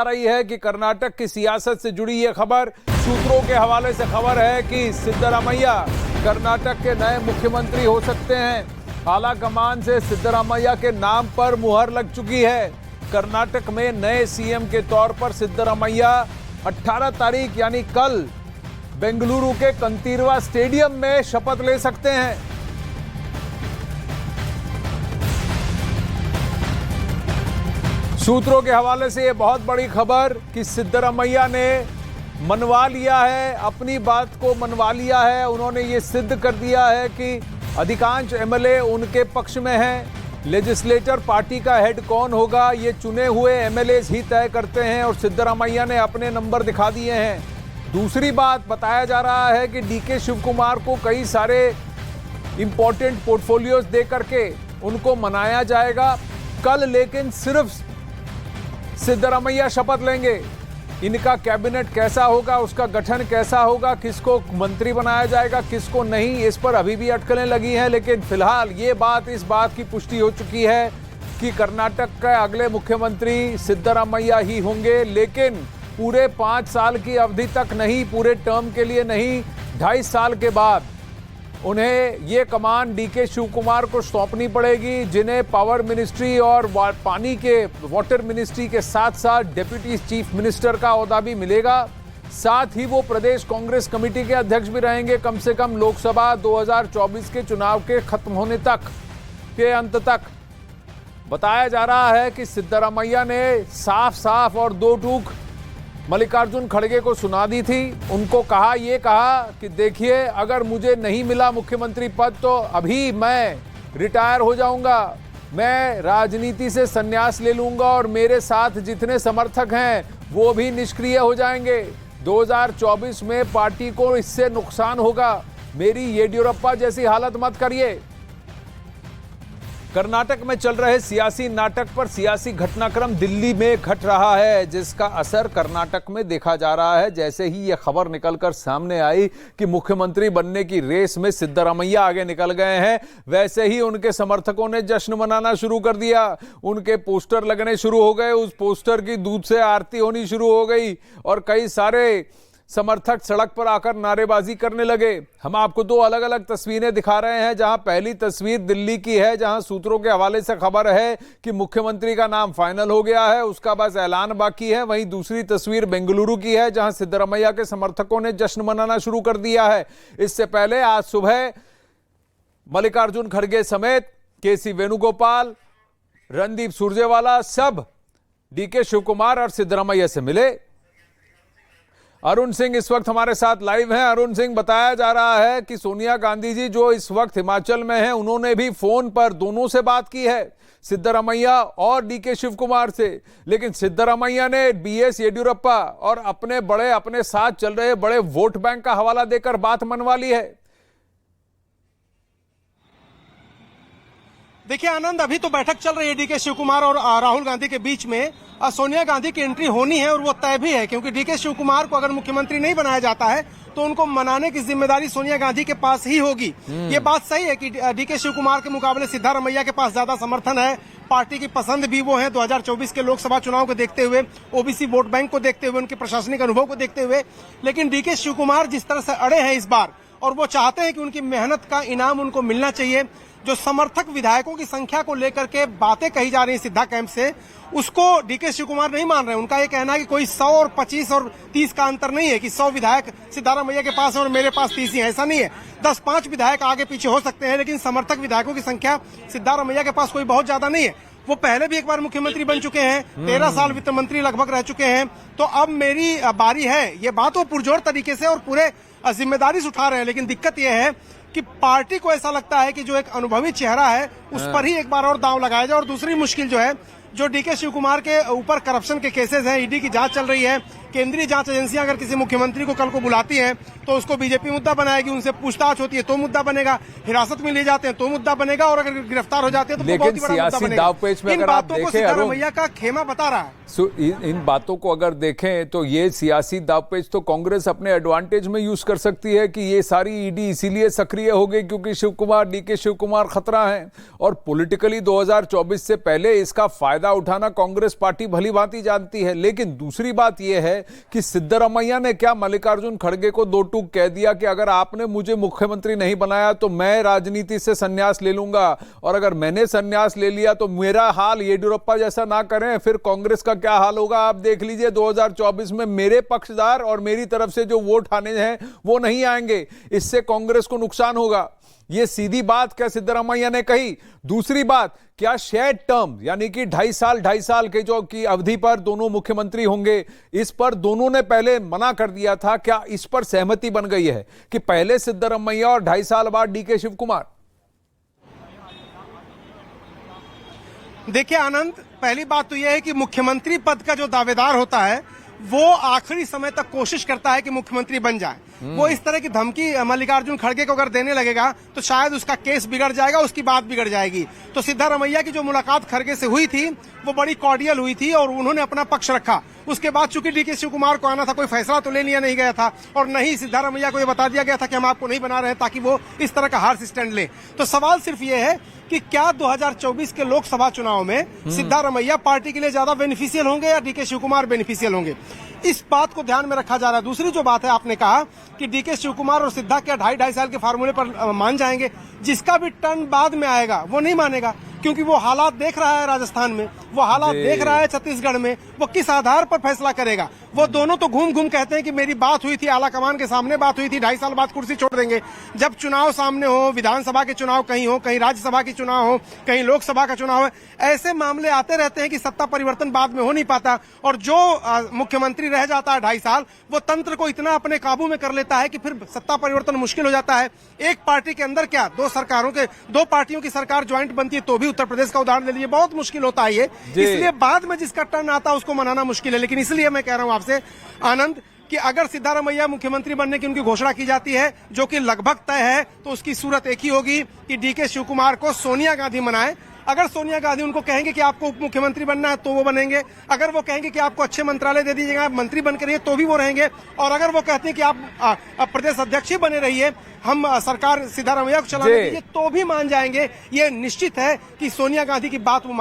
रही है कि कर्नाटक की सियासत से जुड़ी ये खबर, सूत्रों के हवाले से खबर है कि सिद्धरामैया कर्नाटक के नए मुख्यमंत्री हो सकते हैं। आला कमान से सिद्धरामैया के नाम पर मुहर लग चुकी है। कर्नाटक में नए सीएम के तौर पर सिद्धरामैया 18 तारीख यानी कल बेंगलुरु के कंतीरवा स्टेडियम में शपथ ले सकते हैं। सूत्रों के हवाले से यह बहुत बड़ी खबर कि सिद्धरामैया ने मनवा लिया है, अपनी बात को मनवा लिया है। उन्होंने ये सिद्ध कर दिया है कि अधिकांश एमएलए उनके पक्ष में हैं। लेजिस्लेटर पार्टी का हेड कौन होगा ये चुने हुए एमएलए ही तय करते हैं और सिद्धरामैया ने अपने नंबर दिखा दिए हैं। दूसरी बात, बताया जा रहा है कि डीके शिवकुमार को कई सारे इंपॉर्टेंट पोर्टफोलियोज दे करके उनको मनाया जाएगा कल, लेकिन सिर्फ सिद्धरामैया शपथ लेंगे। इनका कैबिनेट कैसा होगा, उसका गठन कैसा होगा, किसको मंत्री बनाया जाएगा, किसको नहीं, इस पर अभी भी अटकलें लगी हैं। लेकिन फिलहाल ये बात, इस बात की पुष्टि हो चुकी है कि कर्नाटक के अगले मुख्यमंत्री सिद्धरामैया ही होंगे, लेकिन पूरे 5 साल की अवधि तक नहीं, पूरे टर्म के लिए नहीं, 2.5 साल के बाद उन्हें ये कमान डीके शिवकुमार को सौंपनी पड़ेगी, जिन्हें पावर मिनिस्ट्री और पानी के वाटर मिनिस्ट्री के साथ साथ डिप्टी चीफ मिनिस्टर का ओहदा भी मिलेगा। साथ ही वो प्रदेश कांग्रेस कमेटी के अध्यक्ष भी रहेंगे, कम से कम लोकसभा 2024 के चुनाव के खत्म होने तक के अंत तक। बताया जा रहा है कि सिद्धरामैया ने साफ साफ और दो टूक मल्लिकार्जुन खड़गे को सुना दी थी। उनको ये कहा कि देखिए, अगर मुझे नहीं मिला मुख्यमंत्री पद तो अभी मैं रिटायर हो जाऊंगा, मैं राजनीति से संन्यास ले लूंगा और मेरे साथ जितने समर्थक हैं वो भी निष्क्रिय हो जाएंगे। 2024 में पार्टी को इससे नुकसान होगा, मेरी येडियुरप्पा जैसी हालत मत करिए। कर्नाटक में चल रहे सियासी नाटक पर सियासी घटनाक्रम दिल्ली में घट रहा है, जिसका असर कर्नाटक में देखा जा रहा है। जैसे ही यह खबर निकलकर सामने आई कि मुख्यमंत्री बनने की रेस में सिद्धरामैया आगे निकल गए हैं, वैसे ही उनके समर्थकों ने जश्न मनाना शुरू कर दिया। उनके पोस्टर लगने शुरू हो गए, उस पोस्टर की दूध से आरती होनी शुरू हो गई और कई सारे समर्थक सड़क पर आकर नारेबाजी करने लगे। हम आपको 2 अलग अलग तस्वीरें दिखा रहे हैं, जहां पहली तस्वीर दिल्ली की है, जहां सूत्रों के हवाले से खबर है कि मुख्यमंत्री का नाम फाइनल हो गया है, उसका बस ऐलान बाकी है। वहीं दूसरी तस्वीर बेंगलुरु की है, जहां सिद्धरामैया के समर्थकों ने जश्न मनाना शुरू कर दिया है। इससे पहले आज सुबह मल्लिकार्जुन खड़गे समेत केसी वेणुगोपाल, रणदीप सुरजेवाला सब डीके शिवकुमार और सिद्धरामैया से मिले। अरुण सिंह इस वक्त हमारे साथ लाइव हैं। अरुण सिंह, बताया जा रहा है कि सोनिया गांधी जी जो इस वक्त हिमाचल में हैं, उन्होंने भी फोन पर दोनों से बात की है, सिद्धरामैया और डीके शिवकुमार से। लेकिन सिद्धरामैया ने बीएस येडियुरप्पा और अपने साथ चल रहे बड़े वोट बैंक का हवाला देकर बात मनवा ली है। देखिए आनंद, अभी तो बैठक चल रही है डीके शिवकुमार और राहुल गांधी के बीच में। सोनिया गांधी की एंट्री होनी है और वो तय भी है, क्योंकि डीके शिवकुमार को अगर मुख्यमंत्री नहीं बनाया जाता है तो उनको मनाने की जिम्मेदारी सोनिया गांधी के पास ही होगी। ये बात सही है कि डीके शिवकुमार के मुकाबले सिद्धरामैया के पास ज्यादा समर्थन है, पार्टी की पसंद भी वो है 2024 के लोकसभा चुनाव को देखते हुए, ओबीसी वोट बैंक को देखते हुए, उनके प्रशासनिक अनुभव को देखते हुए। लेकिन डीके शिवकुमार जिस तरह से अड़े हैं इस बार, और वो चाहते हैं कि उनकी मेहनत का इनाम उनको मिलना चाहिए। जो समर्थक विधायकों की संख्या को लेकर के बातें कही जा रही है सिद्धा कैंप से, उसको डीके शिवकुमार नहीं मान रहे। उनका ये कहना है कि कोई 100 और 25 और 30 का अंतर नहीं है, कि 100 विधायक सिद्धरामैया के पास है और मेरे पास 30 ही है, ऐसा नहीं है। 10-5 विधायक आगे पीछे हो सकते हैं, लेकिन समर्थक विधायकों की संख्या सिद्धरामैया के पास कोई बहुत ज्यादा नहीं है। वो पहले भी एक बार मुख्यमंत्री बन चुके हैं, 13 साल वित्त मंत्री लगभग रह चुके हैं। तो अब मेरी बारी है, ये बात वो पुरजोर तरीके से और पूरे जिम्मेदारी से उठा रहे हैं। लेकिन दिक्कत यह है कि पार्टी को ऐसा लगता है कि जो एक अनुभवी चेहरा है उस पर ही एक बार और दांव लगाया जाए। और दूसरी मुश्किल जो है, जो डीके शिवकुमार के ऊपर करप्शन के केसेस हैं, ईडी की जांच चल रही है। केंद्रीय जांच एजेंसियां अगर किसी मुख्यमंत्री को कल को बुलाती हैं तो उसको बीजेपी मुद्दा बनाएगी, उनसे पूछताछ होती है तो मुद्दा बनेगा, हिरासत में ले जाते हैं तो मुद्दा बनेगा, और अगर गिरफ्तार हो जाते हैं तो बहुत ही बड़ा मुद्दा बनेगा। इन बातों को सिद्धरामैया का खेमा बता रहा है। इन बातों को अगर देखें तो ये सियासी दावपेच तो कांग्रेस अपने एडवांटेज में यूज कर सकती है कि ये सारी ईडी इसीलिए सक्रिय हो गई क्योंकि डीके शिवकुमार खतरा है, और पॉलिटिकली 2024 से पहले इसका फायदा फायदा उठाना कांग्रेस पार्टी भली भांति जानती है। लेकिन दूसरी बात यह है कि सिद्धरामैया ने क्या मल्लिकार्जुन खड़गे को दो टूक कह दिया कि अगर आपने मुझे मुख्यमंत्री नहीं बनाया तो मैं राजनीति से संन्यास ले लूंगा, और अगर मैंने संन्यास ले लिया तो मेरा हाल येडियुरप्पा जैसा ना करें, फिर कांग्रेस का क्या हाल होगा आप देख लीजिए। 2024 में मेरे पक्षदार और मेरी तरफ से जो वोट आने हैं वो नहीं आएंगे, इससे कांग्रेस को नुकसान होगा। ये सीधी बात क्या सिद्धरामैया ने कही। दूसरी बात, क्या शेयर्ड टर्म यानी कि 2.5 साल के जो की अवधि पर दोनों मुख्यमंत्री होंगे, इस पर दोनों ने पहले मना कर दिया था, क्या इस पर सहमति बन गई है कि पहले सिद्धरामैया और 2.5 साल बाद डीके शिव कुमार? देखिए आनंद, पहली बात तो यह है कि मुख्यमंत्री पद का जो दावेदार होता है वो आखिरी समय तक कोशिश करता है कि मुख्यमंत्री बन जाए। वो इस तरह की धमकी मल्लिकार्जुन खड़गे को अगर देने लगेगा तो शायद उसका केस बिगड़ जाएगा, उसकी बात बिगड़ जाएगी। तो सिद्धरामैया की जो मुलाकात खड़गे से हुई थी वो बड़ी कॉर्डियल हुई थी और उन्होंने अपना पक्ष रखा। उसके बाद चूंकि डीके शिव कुमार को आना था, कोई फैसला तो ले लिया नहीं गया था, और नहीं सिद्धरामैया को यह बता दिया गया था कि हम आपको नहीं बना रहे ताकि वो इस तरह का हार्श स्टैंड ले। तो सवाल सिर्फ ये है कि क्या 2024 के लोकसभा चुनाव में सिद्धरामैया पार्टी के लिए ज्यादा बेनिफिशियल होंगे या डीके शिव कुमार बेनिफिशियल होंगे, इस बात को ध्यान में रखा जा रहा है। दूसरी जो बात है, आपने कहा कि डीके शिव कुमार और सिद्धा क्या 2.5 साल के फार्मूले पर मान जाएंगे। जिसका भी टर्न बाद में आएगा वो नहीं मानेगा, क्योंकि वो हालात देख रहा है राजस्थान में, वो हालात देख रहा है छत्तीसगढ़ में, वो किस आधार पर फैसला करेगा। वो दोनों तो घूम घूम कहते हैं कि मेरी बात हुई थी आला कमान के सामने, बात हुई थी 2.5 साल बाद कुर्सी छोड़ देंगे। जब चुनाव सामने हो, विधानसभा के चुनाव कहीं हो, कहीं राज्यसभा के चुनाव हो, कहीं लोकसभा का चुनाव है, ऐसे मामले आते रहते हैं कि सत्ता परिवर्तन बाद में हो नहीं पाता। और जो मुख्यमंत्री रह जाता है 2.5 साल, वो तंत्र को इतना अपने काबू में कर लेता है कि फिर सत्ता परिवर्तन मुश्किल हो जाता है। एक पार्टी के अंदर क्या दो पार्टियों की सरकार ज्वाइंट बनती है तो भी उत्तर प्रदेश का उदाहरण ले लीजिए, बहुत मुश्किल होता है ये। इसलिए बाद में जिसका टर्न आता है उसको मनाना मुश्किल है। लेकिन इसलिए मैं कह रहा हूं आपसे आनंद कि अगर सिद्धरामैया मुख्यमंत्री बनने की उनकी घोषणा की जाती है, जो कि लगभग तय है, तो उसकी सूरत एक ही होगी कि डीके शिव कुमार को सोनिया गांधी मनाए। अगर सोनिया गांधी उनको कहेंगे कि आपको उप मुख्यमंत्री बनना है तो वो बनेंगे, अगर वो कहेंगे कि आपको अच्छे मंत्रालय दे दीजिएगा, आप मंत्री बनकर रहिए, तो भी वो रहेंगे, और अगर वो कहते हैं कि आप प्रदेश अध्यक्ष ही बने रहिए, हम सरकार सिद्धरामैया को चलाने दीजिए, तो भी मान जाएंगे। ये निश्चित है कि सोनिया गांधी की बात वो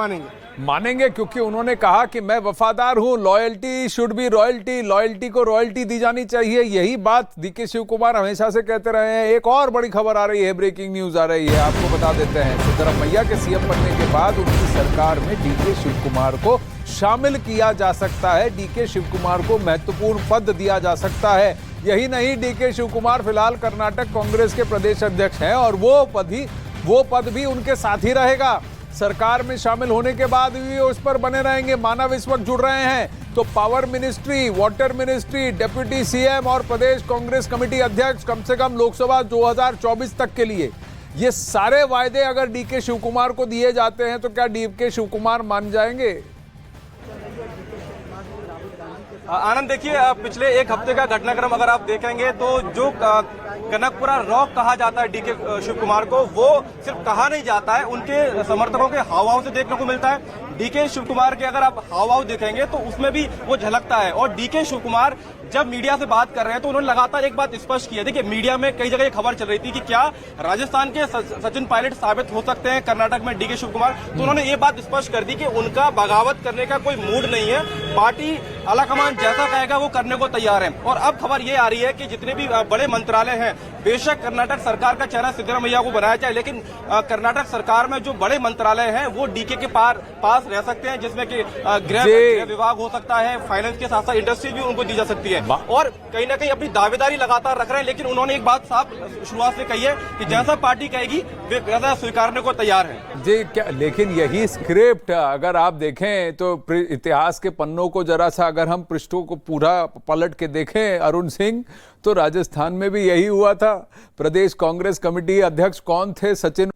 मानेंगे, क्योंकि उन्होंने कहा कि मैं वफादार हूं, loyalty should be royalty, loyalty को रॉयल्टी दी जानी चाहिए। यही बात डीके शिव कुमार हमेशा से कहते रहे हैं। एक और बड़ी खबर आ रही है, ब्रेकिंग न्यूज आ रही है, आपको बता देते हैं। सिद्धरामैया के सीएम बनने के बाद उनकी सरकार में डीके शिव कुमार को शामिल किया जा सकता है, डीके शिव कुमार को महत्वपूर्ण पद दिया जा सकता है। यही नहीं, डीके शिव कुमार फिलहाल कर्नाटक कांग्रेस के प्रदेश अध्यक्ष हैं और वो पद भी उनके साथ ही रहेगा। सरकार में शामिल होने के बाद भी उस पर बने रहेंगे। मानव इस वक्त जुड़ रहे हैं, तो power ministry, water ministry, deputy CM और प्रदेश कांग्रेस कमेटी अध्यक्ष कम से कम लोकसभा 2024 तक के लिए, ये सारे वायदे अगर डीके शिव कुमार को दिए जाते हैं तो क्या डीके शिव कुमार मान जाएंगे? आनंद, देखिए पिछले एक हफ्ते का घटनाक्रम अगर आप देखेंगे तो जो कनकपुरा रॉक कहा जाता है डीके शिव कुमार को, वो सिर्फ कहा नहीं जाता है, उनके समर्थकों के हावभाव से देखने को मिलता है। डीके शिव कुमार के अगर आप हावभाव देखेंगे तो उसमें भी वो झलकता है। और डीके शिव कुमार जब मीडिया से बात कर रहे हैं तो उन्होंने लगातार एक बात स्पष्ट की है। देखिए, मीडिया में कई जगह खबर चल रही थी कि क्या राजस्थान के सचिन पायलट साबित हो सकते हैं कर्नाटक में डीके शिव कुमार, तो उन्होंने ये बात स्पष्ट कर दी कि उनका बगावत करने का कोई मूड नहीं है, पार्टी आलाकमान जैसा कहेगा वो करने को तैयार है। और अब खबर ये आ रही है कि जितने भी बड़े मंत्रालय हैं, बेशक कर्नाटक सरकार का चेहरा सिद्धरामैया को बनाया जाए, लेकिन कर्नाटक सरकार में जो बड़े मंत्रालय हैं वो डीके के पास रह सकते हैं, जिसमें कि गृह विभाग हो सकता है, फाइनेंस के साथ साथ इंडस्ट्री भी उनको दी जा सकती है। और कहीं ना कहीं अपनी दावेदारी लगातार रख रहे हैं। लेकिन उन्होंने एक बात साफ शुरुआत से कही है कि जैसा पार्टी कहेगी वे वैसा स्वीकारने को तैयार है जी। क्या लेकिन यही स्क्रिप्ट अगर आप देखें तो इतिहास के पन्नों को जरा सा अगर हम पृष्ठों को पूरा पलट के देखें अरुण सिंह, तो राजस्थान में भी यही हुआ था। प्रदेश कांग्रेस कमेटी अध्यक्ष कौन थे? सचिन